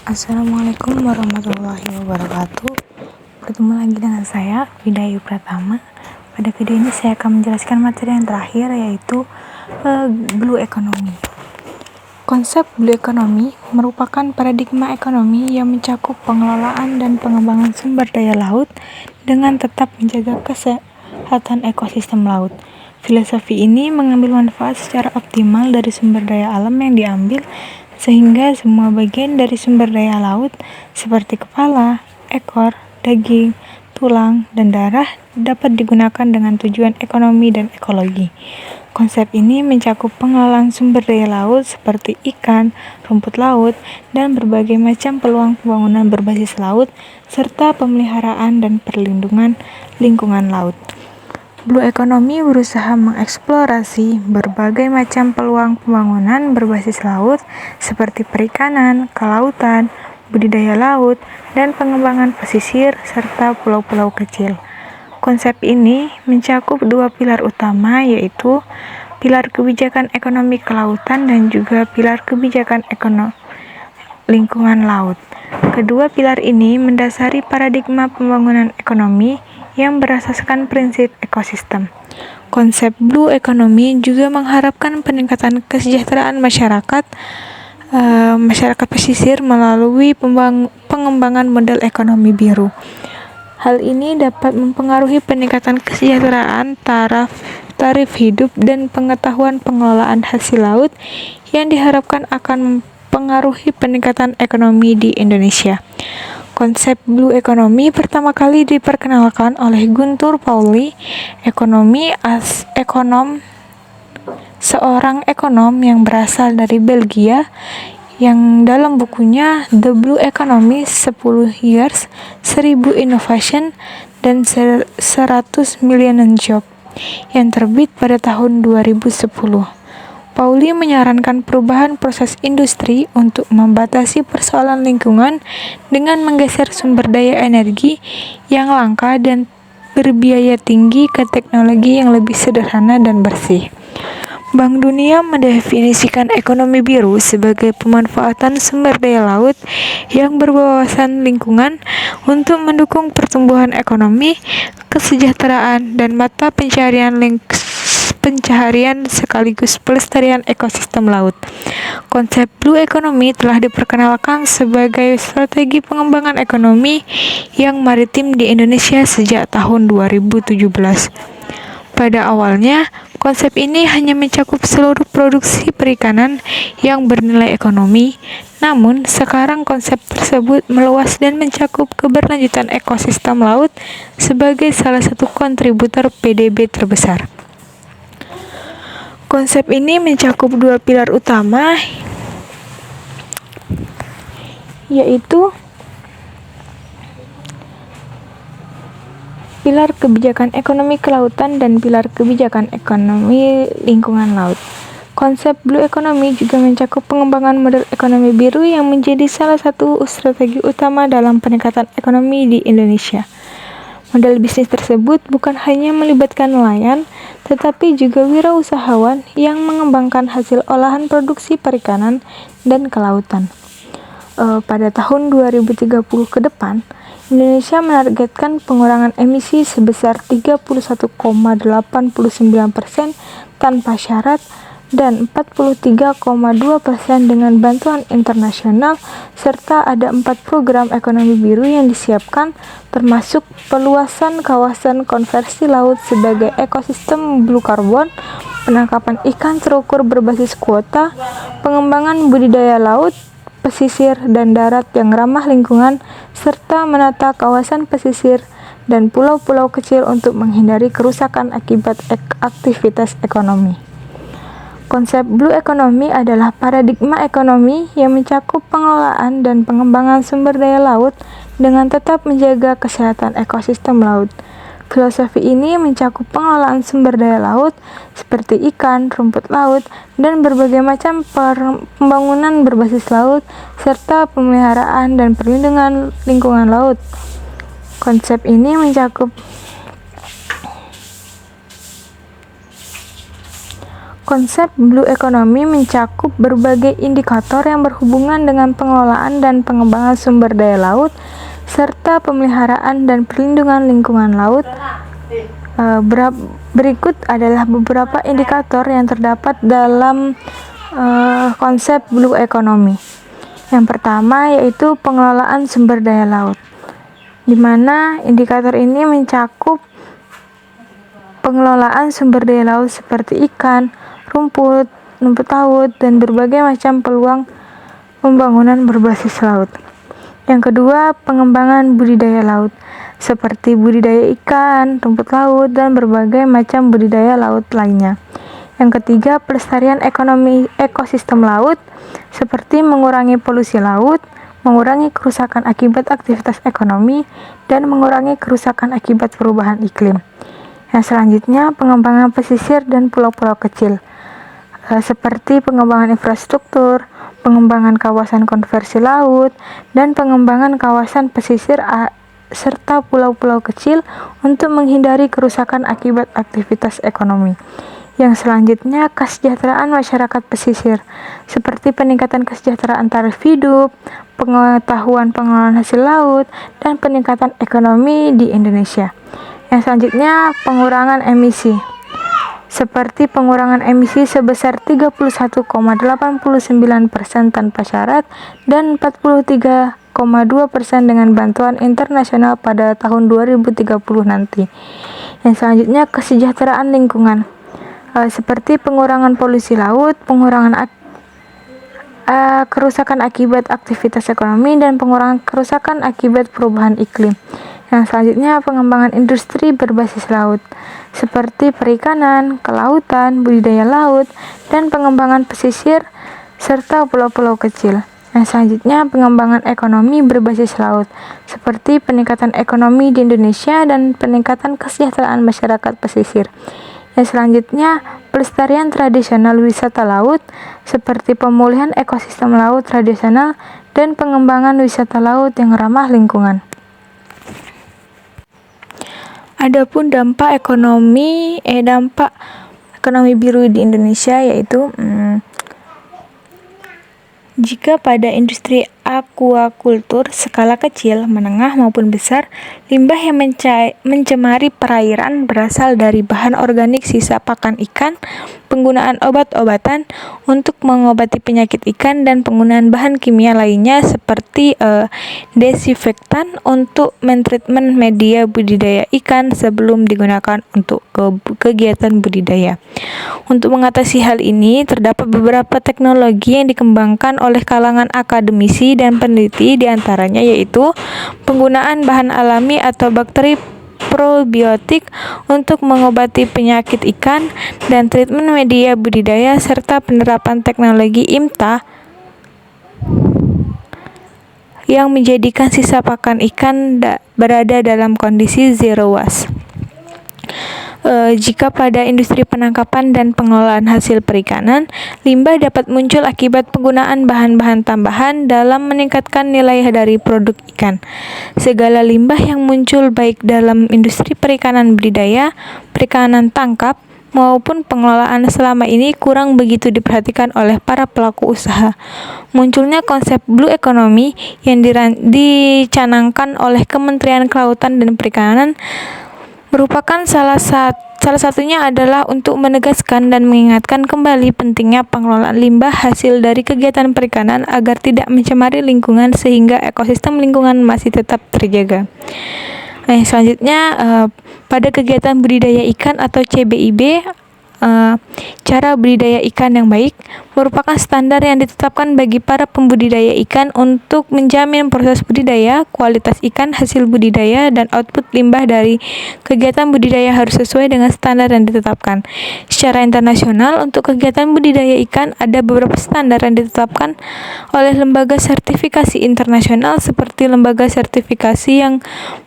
Assalamualaikum warahmatullahi wabarakatuh. Bertemu lagi dengan saya, Widayu Pratama. Pada video ini saya akan menjelaskan materi yang terakhir, yaitu Blue Economy. Konsep Blue Economy merupakan paradigma ekonomi yang mencakup pengelolaan dan pengembangan sumber daya laut dengan tetap menjaga kesehatan ekosistem laut. Filosofi ini mengambil manfaat secara optimal dari sumber daya alam yang diambil, sehingga semua bagian dari sumber daya laut seperti kepala, ekor, daging, tulang, dan darah dapat digunakan dengan tujuan ekonomi dan ekologi. Konsep ini mencakup pengelolaan sumber daya laut seperti ikan, rumput laut, dan berbagai macam peluang pembangunan berbasis laut, serta pemeliharaan dan perlindungan lingkungan laut. Blue Economy berusaha mengeksplorasi berbagai macam peluang pembangunan berbasis laut seperti perikanan, kelautan, budidaya laut, dan pengembangan pesisir serta pulau-pulau kecil. Konsep ini mencakup dua pilar utama, yaitu pilar kebijakan ekonomi kelautan dan juga pilar kebijakan lingkungan laut. Kedua pilar ini mendasari paradigma pembangunan ekonomi yang berasaskan prinsip ekosistem. Konsep Blue Economy juga mengharapkan peningkatan kesejahteraan masyarakat pesisir melalui pengembangan model ekonomi biru. Hal ini dapat mempengaruhi peningkatan kesejahteraan, taraf hidup, dan pengetahuan pengelolaan hasil laut yang diharapkan akan mempengaruhi peningkatan ekonomi di Indonesia. Konsep Blue Economy pertama kali diperkenalkan oleh Guntur Pauli, seorang ekonom yang berasal dari Belgia, yang dalam bukunya The Blue Economy 10 Years, 1000 Innovation, dan 100 Million Job, yang terbit pada tahun 2010. Pauli menyarankan perubahan proses industri untuk membatasi persoalan lingkungan dengan menggeser sumber daya energi yang langka dan berbiaya tinggi ke teknologi yang lebih sederhana dan bersih. Bank Dunia mendefinisikan ekonomi biru sebagai pemanfaatan sumber daya laut yang berwawasan lingkungan untuk mendukung pertumbuhan ekonomi, kesejahteraan, dan mata pencaharian sekaligus pelestarian ekosistem laut. Konsep Blue Economy telah diperkenalkan sebagai strategi pengembangan ekonomi yang maritim di Indonesia sejak tahun 2017. Pada awalnya, konsep ini hanya mencakup seluruh produksi perikanan yang bernilai ekonomi, namun sekarang konsep tersebut meluas dan mencakup keberlanjutan ekosistem laut sebagai salah satu kontributor PDB terbesar. Konsep ini mencakup dua pilar utama, yaitu pilar kebijakan ekonomi kelautan dan pilar kebijakan ekonomi lingkungan laut. Konsep Blue Economy juga mencakup pengembangan model ekonomi biru yang menjadi salah satu strategi utama dalam peningkatan ekonomi di Indonesia. Model bisnis tersebut bukan hanya melibatkan nelayan, tetapi juga wirausahawan yang mengembangkan hasil olahan produksi perikanan dan kelautan. Pada tahun 2030 ke depan, Indonesia menargetkan pengurangan emisi sebesar 31,89% tanpa syarat dan 43,2% dengan bantuan internasional, serta ada 4 program ekonomi biru yang disiapkan, termasuk peluasan kawasan konversi laut sebagai ekosistem blue carbon, penangkapan ikan terukur berbasis kuota, pengembangan budidaya laut, pesisir dan darat yang ramah lingkungan, serta menata kawasan pesisir dan pulau-pulau kecil untuk menghindari kerusakan akibat aktivitas ekonomi. Konsep Blue Economy adalah paradigma ekonomi yang mencakup pengelolaan dan pengembangan sumber daya laut dengan tetap menjaga kesehatan ekosistem laut. Filosofi ini mencakup pengelolaan sumber daya laut seperti ikan, rumput laut, dan berbagai macam pembangunan berbasis laut, serta pemeliharaan dan perlindungan lingkungan laut. Konsep ini mencakup Konsep Blue Economy mencakup berbagai indikator yang berhubungan dengan pengelolaan dan pengembangan sumber daya laut, serta pemeliharaan dan perlindungan lingkungan laut. Berikut adalah beberapa indikator yang terdapat dalam konsep Blue Economy. Yang pertama yaitu pengelolaan sumber daya laut, di mana indikator ini mencakup pengelolaan sumber daya laut seperti ikan, rumput laut, dan berbagai macam peluang pembangunan berbasis laut. Yang kedua, pengembangan budidaya laut, seperti budidaya ikan, rumput laut, dan berbagai macam budidaya laut lainnya. Yang ketiga, pelestarian ekonomi ekosistem laut, seperti mengurangi polusi laut, mengurangi kerusakan akibat aktivitas ekonomi, dan mengurangi kerusakan akibat perubahan iklim. Yang selanjutnya, pengembangan pesisir dan pulau-pulau kecil, seperti pengembangan infrastruktur, pengembangan kawasan konversi laut, dan pengembangan kawasan pesisir serta pulau-pulau kecil untuk menghindari kerusakan akibat aktivitas ekonomi. Yang selanjutnya, kesejahteraan masyarakat pesisir, seperti peningkatan kesejahteraan taraf hidup, pengetahuan pengelolaan hasil laut, dan peningkatan ekonomi di Indonesia. Yang selanjutnya, pengurangan emisi, seperti pengurangan emisi sebesar 31,89% tanpa syarat dan 43,2% dengan bantuan internasional pada tahun 2030 nanti. Yang selanjutnya, kesejahteraan lingkungan, seperti pengurangan polusi laut, pengurangan kerusakan akibat aktivitas ekonomi, dan pengurangan kerusakan akibat perubahan iklim. Yang selanjutnya, pengembangan industri berbasis laut, seperti perikanan, kelautan, budidaya laut, dan pengembangan pesisir, serta pulau-pulau kecil. Yang selanjutnya, pengembangan ekonomi berbasis laut, seperti peningkatan ekonomi di Indonesia dan peningkatan kesejahteraan masyarakat pesisir. Yang selanjutnya, pelestarian tradisional wisata laut, seperti pemulihan ekosistem laut tradisional dan pengembangan wisata laut yang ramah lingkungan. Adapun dampak ekonomi biru di Indonesia yaitu jika pada industri aquacultur skala kecil, menengah maupun besar, limbah yang mencemari perairan berasal dari bahan organik sisa pakan ikan, penggunaan obat-obatan untuk mengobati penyakit ikan, dan penggunaan bahan kimia lainnya seperti desinfektan untuk mentreatment media budidaya ikan sebelum digunakan untuk kegiatan budidaya. Untuk mengatasi hal ini, terdapat beberapa teknologi yang dikembangkan oleh kalangan akademisi dan peneliti, diantaranya yaitu penggunaan bahan alami atau bakteri probiotik untuk mengobati penyakit ikan dan treatment media budidaya, serta penerapan teknologi IMTA yang menjadikan sisa pakan ikan berada dalam kondisi zero waste. Jika pada industri penangkapan dan pengelolaan hasil perikanan, limbah dapat muncul akibat penggunaan bahan-bahan tambahan dalam meningkatkan nilai dari produk ikan. Segala limbah yang muncul baik dalam industri perikanan budidaya, perikanan tangkap, maupun pengelolaan selama ini kurang begitu diperhatikan oleh para pelaku usaha. Munculnya konsep Blue Economy yang dicanangkan oleh Kementerian Kelautan dan Perikanan merupakan salah satunya adalah untuk menegaskan dan mengingatkan kembali pentingnya pengelolaan limbah hasil dari kegiatan perikanan agar tidak mencemari lingkungan sehingga ekosistem lingkungan masih tetap terjaga. Selanjutnya, pada kegiatan budidaya ikan atau CBIB, cara budidaya ikan yang baik merupakan standar yang ditetapkan bagi para pembudidaya ikan untuk menjamin proses budidaya, kualitas ikan, hasil budidaya, dan output limbah dari kegiatan budidaya harus sesuai dengan standar yang ditetapkan. Secara internasional, untuk kegiatan budidaya ikan ada beberapa standar yang ditetapkan oleh lembaga sertifikasi internasional seperti lembaga sertifikasi yang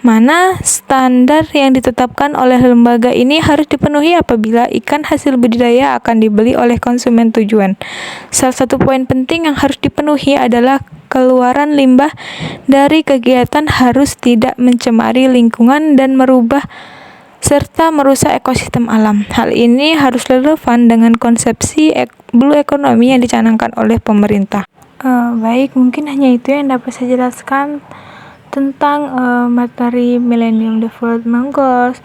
mana standar yang ditetapkan oleh lembaga ini harus dipenuhi apabila ikan hasil budidaya akan dibeli oleh konsumen tujuan. Salah satu poin penting yang harus dipenuhi adalah keluaran limbah dari kegiatan harus tidak mencemari lingkungan dan merubah serta merusak ekosistem alam. Hal ini harus relevan dengan konsepsi blue economy yang dicanangkan oleh pemerintah. Baik, mungkin hanya itu yang dapat saya jelaskan tentang materi Millennium Development Goals,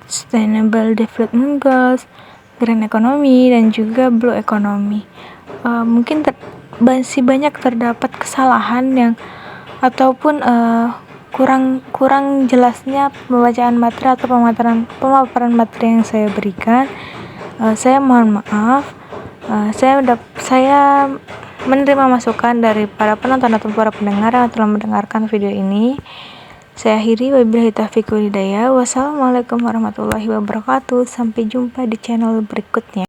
Sustainable Development Goals, Green Economy, dan juga Blue Economy. Mungkin masih banyak terdapat kesalahan yang ataupun kurang jelasnya pembacaan materi atau pemaparan materi yang saya berikan. Saya mohon maaf. Saya menerima masukan dari para penonton atau para pendengar yang telah mendengarkan video ini. Saya akhiri, wabillahi taufiq wal hidayah. Wassalamualaikum warahmatullahi wabarakatuh. Sampai jumpa di channel berikutnya.